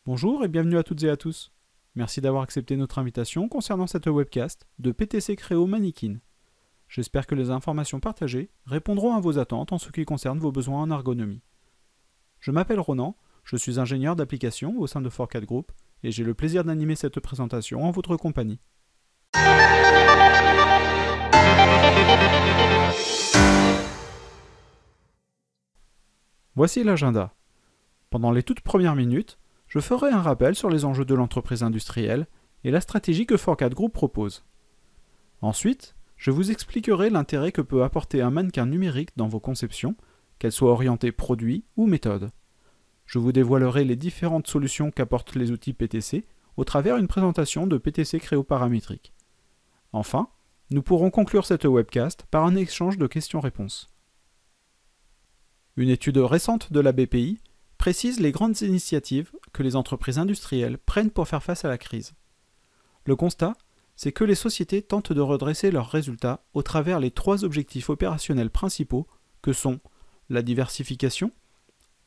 Bonjour et bienvenue à toutes et à tous. Merci d'avoir accepté notre invitation concernant cette webcast de PTC Creo Mannequin. J'espère que les informations partagées répondront à vos attentes en ce qui concerne vos besoins en ergonomie. Je m'appelle Ronan, je suis ingénieur d'application au sein de Fourcade Group et j'ai le plaisir d'animer cette présentation en votre compagnie. Voici l'agenda. Pendant les toutes premières minutes, je ferai un rappel sur les enjeux de l'entreprise industrielle et la stratégie que Fourcade Group propose. Ensuite, je vous expliquerai l'intérêt que peut apporter un mannequin numérique dans vos conceptions, qu'elles soient orientées produits ou méthodes. Je vous dévoilerai les différentes solutions qu'apportent les outils PTC au travers d'une présentation de PTC Creo Paramétrique. Enfin, nous pourrons conclure cette webcast par un échange de questions-réponses. Une étude récente de la BPI précise les grandes initiatives que les entreprises industrielles prennent pour faire face à la crise. Le constat, c'est que les sociétés tentent de redresser leurs résultats au travers les trois objectifs opérationnels principaux que sont la diversification,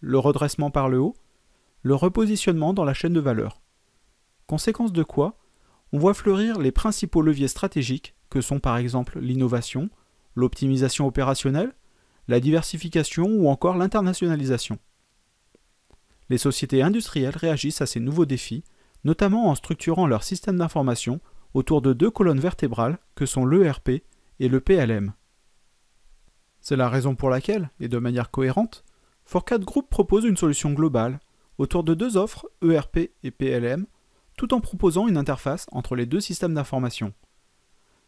le redressement par le haut, le repositionnement dans la chaîne de valeur. Conséquence de quoi, on voit fleurir les principaux leviers stratégiques que sont par exemple l'innovation, l'optimisation opérationnelle, la diversification ou encore l'internationalisation. Les sociétés industrielles réagissent à ces nouveaux défis, notamment en structurant leur système d'information autour de deux colonnes vertébrales que sont l'ERP et le PLM. C'est la raison pour laquelle, et de manière cohérente, Fourcade Group propose une solution globale autour de deux offres ERP et PLM, tout en proposant une interface entre les deux systèmes d'information.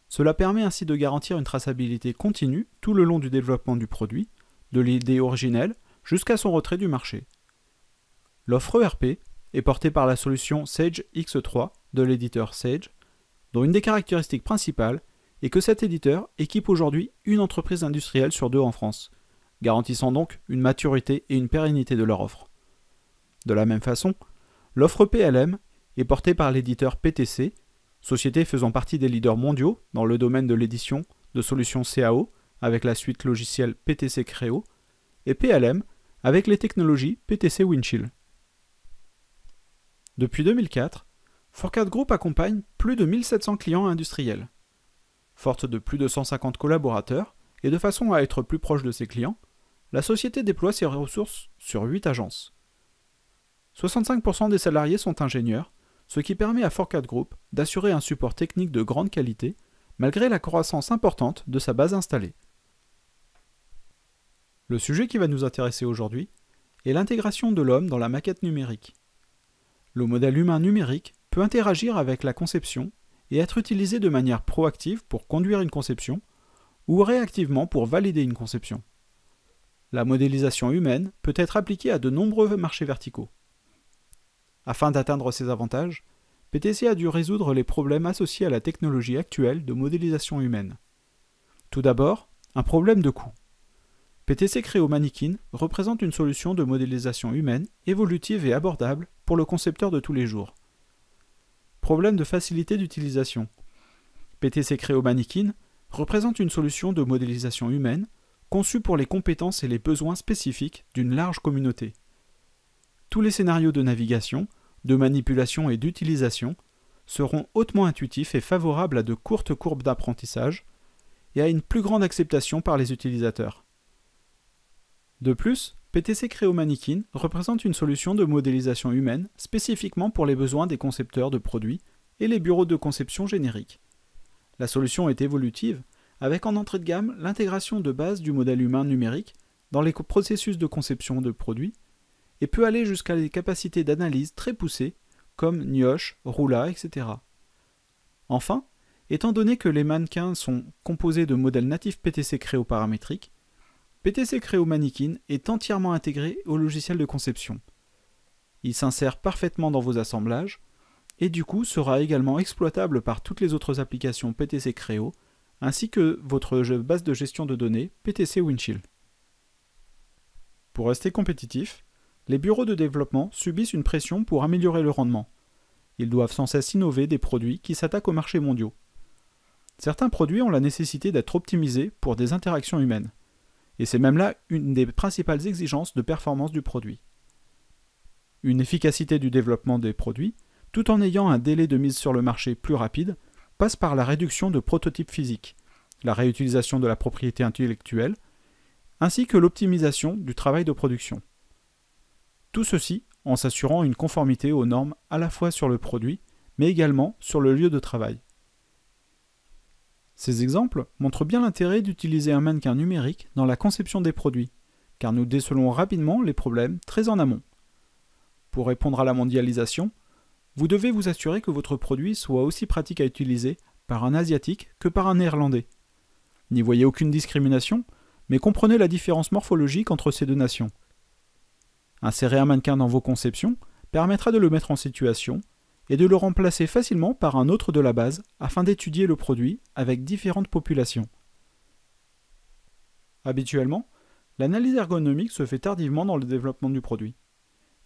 Cela permet ainsi de garantir une traçabilité continue tout le long du développement du produit, de l'idée originelle jusqu'à son retrait du marché. L'offre ERP est portée par la solution Sage X3 de l'éditeur Sage, dont une des caractéristiques principales est que cet éditeur équipe aujourd'hui une entreprise industrielle sur deux en France, garantissant donc une maturité et une pérennité de leur offre. De la même façon, l'offre PLM est portée par l'éditeur PTC, société faisant partie des leaders mondiaux dans le domaine de l'édition de solutions CAO avec la suite logicielle PTC Creo, et PLM avec les technologies PTC Windchill. Depuis 2004, Fourcade Group accompagne plus de 1700 clients industriels. Forte de plus de 150 collaborateurs et de façon à être plus proche de ses clients, la société déploie ses ressources sur 8 agences. 65% des salariés sont ingénieurs, ce qui permet à Fourcade Group d'assurer un support technique de grande qualité malgré la croissance importante de sa base installée. Le sujet qui va nous intéresser aujourd'hui est l'intégration de l'homme dans la maquette numérique. Le modèle humain numérique peut interagir avec la conception et être utilisé de manière proactive pour conduire une conception ou réactivement pour valider une conception. La modélisation humaine peut être appliquée à de nombreux marchés verticaux. Afin d'atteindre ces avantages, PTC a dû résoudre les problèmes associés à la technologie actuelle de modélisation humaine. Tout d'abord, un problème de coût. PTC Creo Mannequin représente une solution de modélisation humaine évolutive et abordable pour le concepteur de tous les jours. Problème de facilité d'utilisation. PTC Creo Mannequin représente une solution de modélisation humaine conçue pour les compétences et les besoins spécifiques d'une large communauté. Tous les scénarios de navigation, de manipulation et d'utilisation seront hautement intuitifs et favorables à de courtes courbes d'apprentissage et à une plus grande acceptation par les utilisateurs. De plus, PTC Creo Mannequin représente une solution de modélisation humaine spécifiquement pour les besoins des concepteurs de produits et les bureaux de conception génériques. La solution est évolutive, avec en entrée de gamme l'intégration de base du modèle humain numérique dans les processus de conception de produits et peut aller jusqu'à des capacités d'analyse très poussées comme Nioche, Roula, etc. Enfin, étant donné que les mannequins sont composés de modèles natifs PTC Creo paramétriques, PTC Creo Mannequin est entièrement intégré au logiciel de conception. Il s'insère parfaitement dans vos assemblages et du coup sera également exploitable par toutes les autres applications PTC Creo ainsi que votre base de gestion de données PTC Windchill. Pour rester compétitif, les bureaux de développement subissent une pression pour améliorer le rendement. Ils doivent sans cesse innover des produits qui s'attaquent aux marchés mondiaux. Certains produits ont la nécessité d'être optimisés pour des interactions humaines. Et c'est même là une des principales exigences de performance du produit. une efficacité du développement des produits, tout en ayant un délai de mise sur le marché plus rapide, passe par la réduction de prototypes physiques, la réutilisation de la propriété intellectuelle, ainsi que l'optimisation du travail de production. Tout ceci en s'assurant une conformité aux normes à la fois sur le produit, mais également sur le lieu de travail. Ces exemples montrent bien l'intérêt d'utiliser un mannequin numérique dans la conception des produits, car nous décelons rapidement les problèmes très en amont. Pour répondre à la mondialisation, vous devez vous assurer que votre produit soit aussi pratique à utiliser par un Asiatique que par un Néerlandais. N'y voyez aucune discrimination, mais comprenez la différence morphologique entre ces deux nations. Insérer un mannequin dans vos conceptions permettra de le mettre en situation et de le remplacer facilement par un autre de la base afin d'étudier le produit avec différentes populations. Habituellement, l'analyse ergonomique se fait tardivement dans le développement du produit.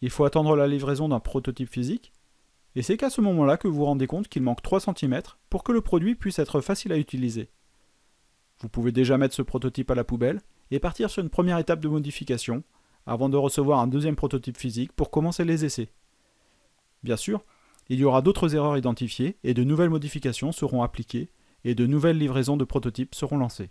Il faut attendre la livraison d'un prototype physique, et c'est qu'à ce moment-là que vous vous rendez compte qu'il manque 3 cm pour que le produit puisse être facile à utiliser. Vous pouvez déjà mettre ce prototype à la poubelle et partir sur une première étape de modification avant de recevoir un deuxième prototype physique pour commencer les essais. Bien sûr, il y aura d'autres erreurs identifiées et de nouvelles modifications seront appliquées et de nouvelles livraisons de prototypes seront lancées.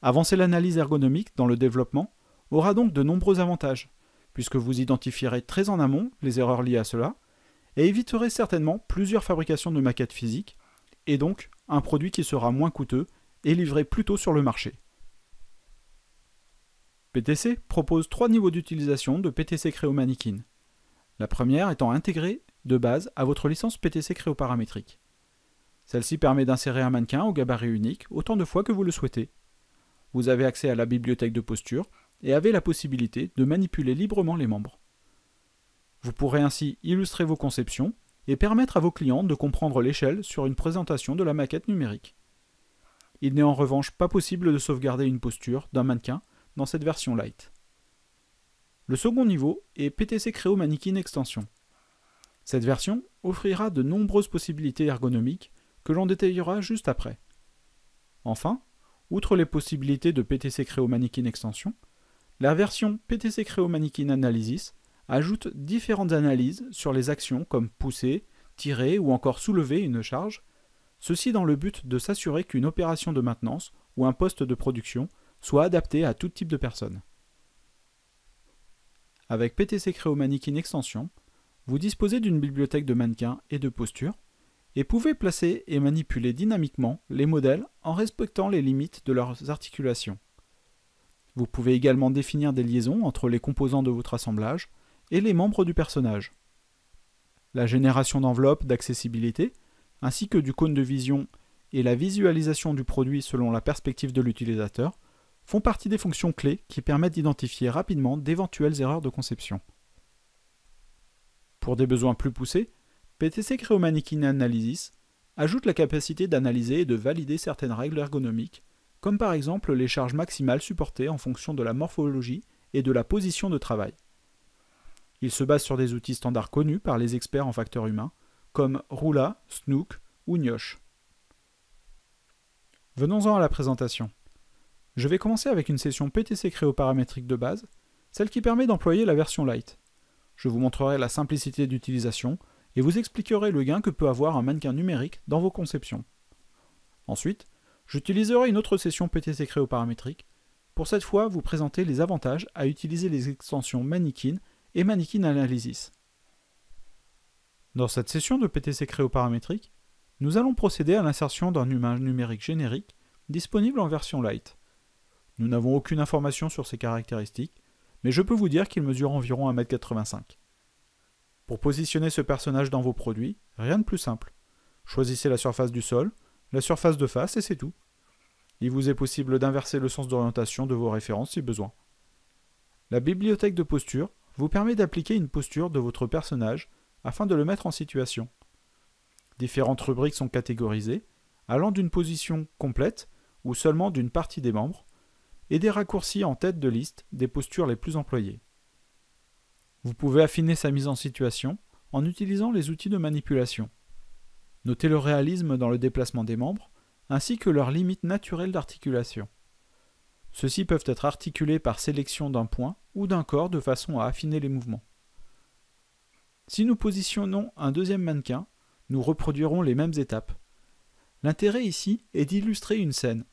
Avancer l'analyse ergonomique dans le développement aura donc de nombreux avantages, puisque vous identifierez très en amont les erreurs liées à cela et éviterez certainement plusieurs fabrications de maquettes physiques et donc un produit qui sera moins coûteux et livré plus tôt sur le marché. PTC propose 3 niveaux d'utilisation de PTC Creo Mannequin. La première étant intégrée de base à votre licence PTC Creo Paramétrique. Celle-ci permet d'insérer un mannequin au gabarit unique autant de fois que vous le souhaitez. Vous avez accès à la bibliothèque de posture et avez la possibilité de manipuler librement les membres. Vous pourrez ainsi illustrer vos conceptions et permettre à vos clients de comprendre l'échelle sur une présentation de la maquette numérique. Il n'est en revanche pas possible de sauvegarder une posture d'un mannequin dans cette version light. Le second niveau est PTC Creo Mannequin Extension. Cette version offrira de nombreuses possibilités ergonomiques que l'on détaillera juste après. Enfin, outre les possibilités de PTC Creo Mannequin Extension, la version PTC Creo Mannequin Analysis ajoute différentes analyses sur les actions comme pousser, tirer ou encore soulever une charge, ceci dans le but de s'assurer qu'une opération de maintenance ou un poste de production soit adapté à tout type de personne. Avec PTC Creo Mannequin Extension, vous disposez d'une bibliothèque de mannequins et de postures et pouvez placer et manipuler dynamiquement les modèles en respectant les limites de leurs articulations. Vous pouvez également définir des liaisons entre les composants de votre assemblage et les membres du personnage. La génération d'enveloppes d'accessibilité, ainsi que du cône de vision et la visualisation du produit selon la perspective de l'utilisateur, font partie des fonctions clés qui permettent d'identifier rapidement d'éventuelles erreurs de conception. Pour des besoins plus poussés, PTC Creo Mannequin Analysis ajoute la capacité d'analyser et de valider certaines règles ergonomiques, comme par exemple les charges maximales supportées en fonction de la morphologie et de la position de travail. Il se base sur des outils standards connus par les experts en facteurs humains, comme Roula, Snook ou Nyosh. Venons-en à la présentation. Je vais commencer avec une session PTC Creo paramétrique de base, celle qui permet d'employer la version light. Je vous montrerai la simplicité d'utilisation et vous expliquerai le gain que peut avoir un mannequin numérique dans vos conceptions. Ensuite, j'utiliserai une autre session PTC Creo paramétrique pour cette fois vous présenter les avantages à utiliser les extensions Mannequin et Mannequin Analysis. Dans cette session de PTC Creo paramétrique, nous allons procéder à l'insertion d'un humain numérique générique disponible en version light. Nous n'avons aucune information sur ses caractéristiques, mais je peux vous dire qu'il mesure environ 1,85 m. Pour positionner ce personnage dans vos produits, rien de plus simple. Choisissez la surface du sol, la surface de face et c'est tout. Il vous est possible d'inverser le sens d'orientation de vos références si besoin. La bibliothèque de posture vous permet d'appliquer une posture de votre personnage afin de le mettre en situation. Différentes rubriques sont catégorisées, allant d'une position complète ou seulement d'une partie des membres, et des raccourcis en tête de liste des postures les plus employées. Vous pouvez affiner sa mise en situation en utilisant les outils de manipulation. Notez le réalisme dans le déplacement des membres, ainsi que leurs limites naturelles d'articulation. Ceux-ci peuvent être articulés par sélection d'un point ou d'un corps de façon à affiner les mouvements. Si nous positionnons un deuxième mannequin, nous reproduirons les mêmes étapes. L'intérêt ici est d'illustrer une scène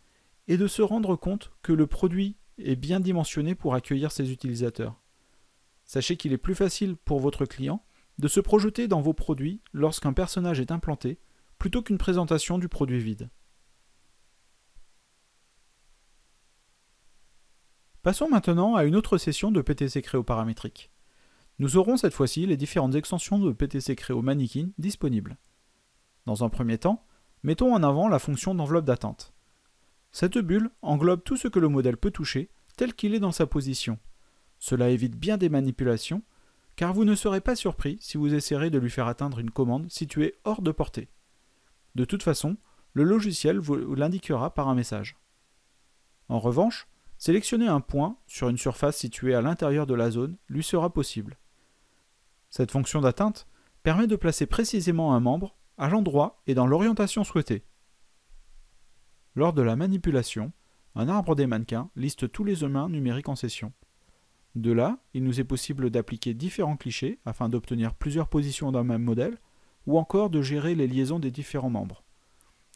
et de se rendre compte que le produit est bien dimensionné pour accueillir ses utilisateurs. Sachez qu'il est plus facile pour votre client de se projeter dans vos produits lorsqu'un personnage est implanté plutôt qu'une présentation du produit vide. Passons maintenant à une autre session de PTC Creo paramétrique. Nous aurons cette fois-ci les différentes extensions de PTC Creo Mannequin disponibles. Dans un premier temps, mettons en avant la fonction d'enveloppe d'attente. Cette bulle englobe tout ce que le modèle peut toucher tel qu'il est dans sa position. Cela évite bien des manipulations, car vous ne serez pas surpris si vous essayerez de lui faire atteindre une commande située hors de portée. De toute façon, le logiciel vous l'indiquera par un message. En revanche, sélectionner un point sur une surface située à l'intérieur de la zone lui sera possible. Cette fonction d'atteinte permet de placer précisément un membre à l'endroit et dans l'orientation souhaitée. Lors de la manipulation, un arbre des mannequins liste tous les humains numériques en session. De là, il nous est possible d'appliquer différents clichés afin d'obtenir plusieurs positions d'un même modèle, ou encore de gérer les liaisons des différents membres.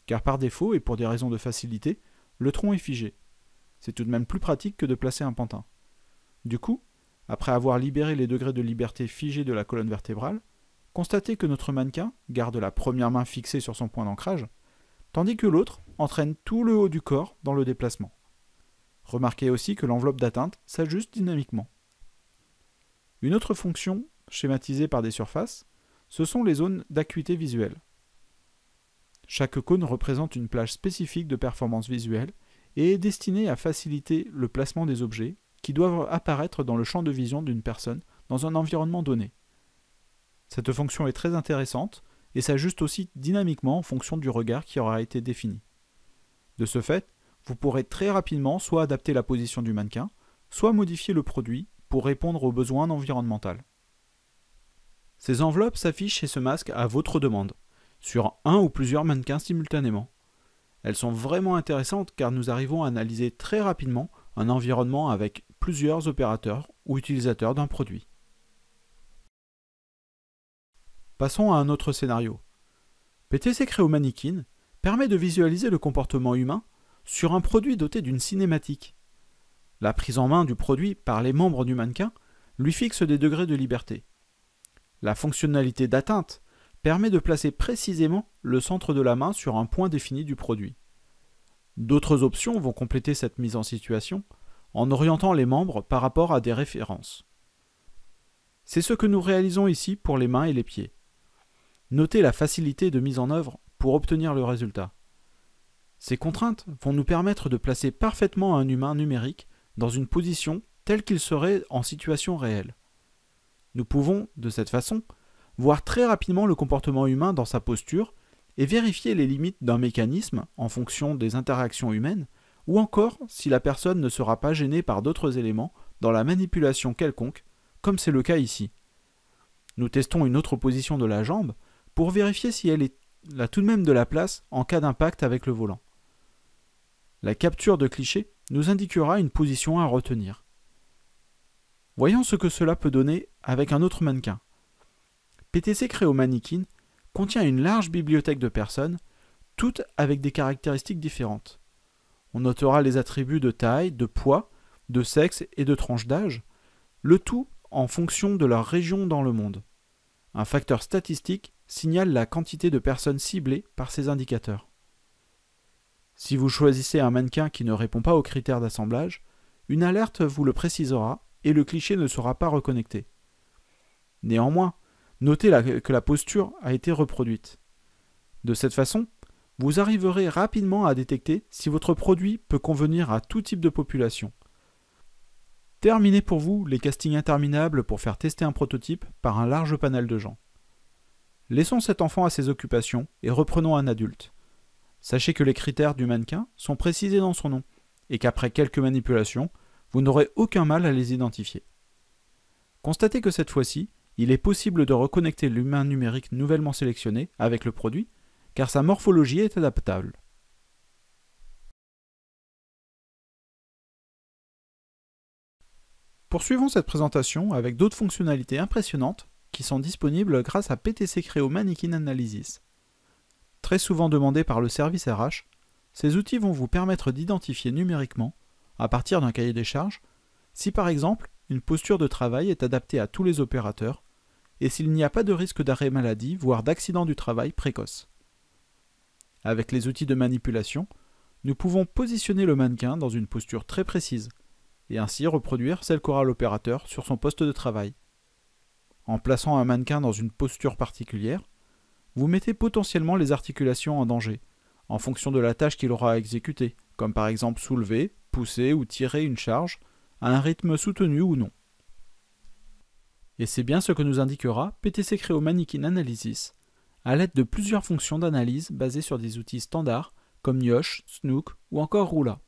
Car par défaut, et pour des raisons de facilité, le tronc est figé. C'est tout de même plus pratique que de placer un pantin. Du coup, après avoir libéré les degrés de liberté figés de la colonne vertébrale, constatez que notre mannequin garde la première main fixée sur son point d'ancrage, tandis que l'autre entraîne tout le haut du corps dans le déplacement. Remarquez aussi que l'enveloppe d'atteinte s'ajuste dynamiquement. Une autre fonction, schématisée par des surfaces, ce sont les zones d'acuité visuelle. Chaque cône représente une plage spécifique de performance visuelle et est destinée à faciliter le placement des objets qui doivent apparaître dans le champ de vision d'une personne dans un environnement donné. Cette fonction est très intéressante et s'ajuste aussi dynamiquement en fonction du regard qui aura été défini. De ce fait, vous pourrez très rapidement soit adapter la position du mannequin, soit modifier le produit pour répondre aux besoins environnementaux. Ces enveloppes s'affichent et se masquent à votre demande, sur un ou plusieurs mannequins simultanément. Elles sont vraiment intéressantes car nous arrivons à analyser très rapidement un environnement avec plusieurs opérateurs ou utilisateurs d'un produit. Passons à un autre scénario. PTC Creo Mannequin permet de visualiser le comportement humain sur un produit doté d'une cinématique. La prise en main du produit par les membres du mannequin lui fixe des degrés de liberté. La fonctionnalité d'atteinte permet de placer précisément le centre de la main sur un point défini du produit. D'autres options vont compléter cette mise en situation en orientant les membres par rapport à des références. C'est ce que nous réalisons ici pour les mains et les pieds. Notez la facilité de mise en œuvre pour obtenir le résultat. Ces contraintes vont nous permettre de placer parfaitement un humain numérique dans une position telle qu'il serait en situation réelle. Nous pouvons, de cette façon, voir très rapidement le comportement humain dans sa posture et vérifier les limites d'un mécanisme en fonction des interactions humaines, ou encore si la personne ne sera pas gênée par d'autres éléments dans la manipulation quelconque, comme c'est le cas ici. Nous testons une autre position de la jambe pour vérifier si elle a tout de même de la place en cas d'impact avec le volant. La capture de cliché nous indiquera une position à retenir. Voyons ce que cela peut donner avec un autre mannequin. PTC Creo Mannequin contient une large bibliothèque de personnes, toutes avec des caractéristiques différentes. On notera les attributs de taille, de poids, de sexe et de tranche d'âge, le tout en fonction de leur région dans le monde. Un facteur statistique signale la quantité de personnes ciblées par ces indicateurs. Si vous choisissez un mannequin qui ne répond pas aux critères d'assemblage, une alerte vous le précisera et le cliché ne sera pas reconnecté. Néanmoins, notez que la posture a été reproduite. De cette façon, vous arriverez rapidement à détecter si votre produit peut convenir à tout type de population. Terminez pour vous les castings interminables pour faire tester un prototype par un large panel de gens. Laissons cet enfant à ses occupations et reprenons un adulte. Sachez que les critères du mannequin sont précisés dans son nom et qu'après quelques manipulations, vous n'aurez aucun mal à les identifier. Constatez que cette fois-ci, il est possible de reconnecter l'humain numérique nouvellement sélectionné avec le produit, car sa morphologie est adaptable. Poursuivons cette présentation avec d'autres fonctionnalités impressionnantes qui sont disponibles grâce à PTC Creo Mannequin Analysis. Très souvent demandés par le service RH, ces outils vont vous permettre d'identifier numériquement, à partir d'un cahier des charges, si par exemple une posture de travail est adaptée à tous les opérateurs et s'il n'y a pas de risque d'arrêt maladie, voire d'accident du travail précoce. Avec les outils de manipulation, nous pouvons positionner le mannequin dans une posture très précise et ainsi reproduire celle qu'aura l'opérateur sur son poste de travail. En plaçant un mannequin dans une posture particulière, vous mettez potentiellement les articulations en danger, en fonction de la tâche qu'il aura à exécuter, comme par exemple soulever, pousser ou tirer une charge à un rythme soutenu ou non. Et c'est bien ce que nous indiquera PTC Creo Mannequin Analysis, à l'aide de plusieurs fonctions d'analyse basées sur des outils standards comme Niosh, Snook ou encore Roula.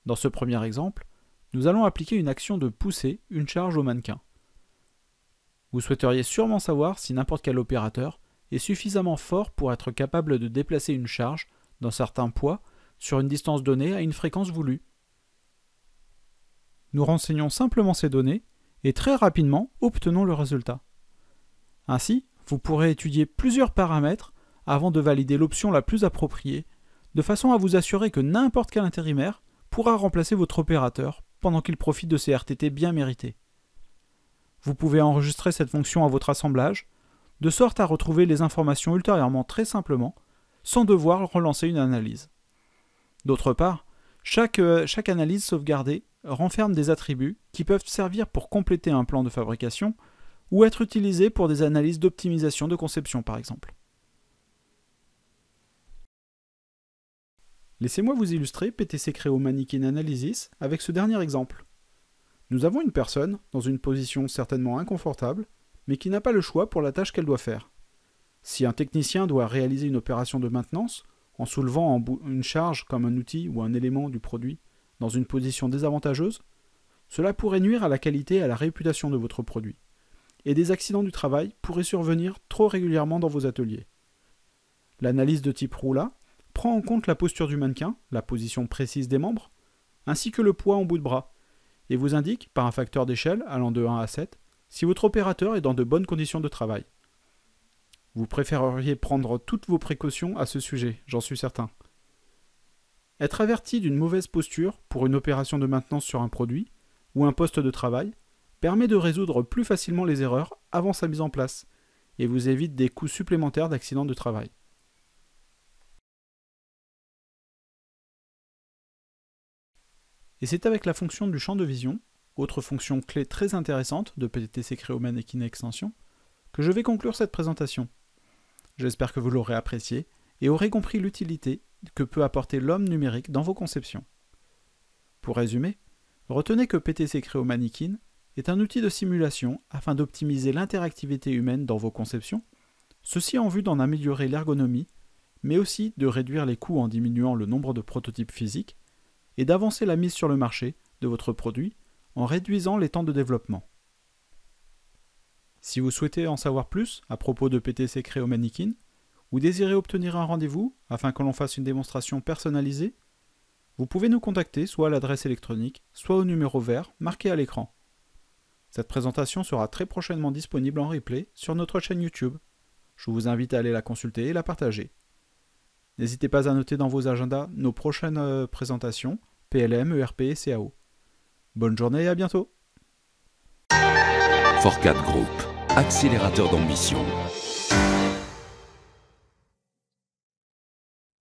Dans ce premier exemple, nous allons appliquer une action de pousser une charge au mannequin. Vous souhaiteriez sûrement savoir si n'importe quel opérateur est suffisamment fort pour être capable de déplacer une charge d'un certain poids sur une distance donnée à une fréquence voulue. Nous renseignons simplement ces données et très rapidement obtenons le résultat. Ainsi, vous pourrez étudier plusieurs paramètres avant de valider l'option la plus appropriée, de façon à vous assurer que n'importe quel intérimaire pourra remplacer votre opérateur pendant qu'il profite de ces RTT bien mérités. Vous pouvez enregistrer cette fonction à votre assemblage, de sorte à retrouver les informations ultérieurement très simplement, sans devoir relancer une analyse. D'autre part, chaque analyse sauvegardée renferme des attributs qui peuvent servir pour compléter un plan de fabrication ou être utilisés pour des analyses d'optimisation de conception par exemple. Laissez-moi vous illustrer PTC Creo Mannequin Analysis avec ce dernier exemple. Nous avons une personne dans une position certainement inconfortable, mais qui n'a pas le choix pour la tâche qu'elle doit faire. Si un technicien doit réaliser une opération de maintenance, en soulevant une charge comme un outil ou un élément du produit dans une position désavantageuse, cela pourrait nuire à la qualité et à la réputation de votre produit. Et des accidents du travail pourraient survenir trop régulièrement dans vos ateliers. L'analyse de type Roula prend en compte la posture du mannequin, la position précise des membres, ainsi que le poids en bout de bras, et vous indique, par un facteur d'échelle allant de 1 à 7, si votre opérateur est dans de bonnes conditions de travail. Vous préféreriez prendre toutes vos précautions à ce sujet, j'en suis certain. Être averti d'une mauvaise posture pour une opération de maintenance sur un produit ou un poste de travail permet de résoudre plus facilement les erreurs avant sa mise en place et vous évite des coûts supplémentaires d'accidents de travail. Et c'est avec la fonction du champ de vision, autre fonction clé très intéressante de PTC Creo Mannequin Extension, que je vais conclure cette présentation. J'espère que vous l'aurez apprécié et aurez compris l'utilité que peut apporter l'homme numérique dans vos conceptions. Pour résumer, retenez que PTC Creo Mannequin est un outil de simulation afin d'optimiser l'interactivité humaine dans vos conceptions, ceci en vue d'en améliorer l'ergonomie, mais aussi de réduire les coûts en diminuant le nombre de prototypes physiques et d'avancer la mise sur le marché de votre produit en réduisant les temps de développement. Si vous souhaitez en savoir plus à propos de PTC Creo Mannequin ou désirez obtenir un rendez-vous afin que l'on fasse une démonstration personnalisée, vous pouvez nous contacter soit à l'adresse électronique, soit au numéro vert marqué à l'écran. Cette présentation sera très prochainement disponible en replay sur notre chaîne YouTube. Je vous invite à aller la consulter et la partager. N'hésitez pas à noter dans vos agendas nos prochaines présentations, PLM, ERP et CAO. Bonne journée et à bientôt. Forcat Group, accélérateur d'ambition.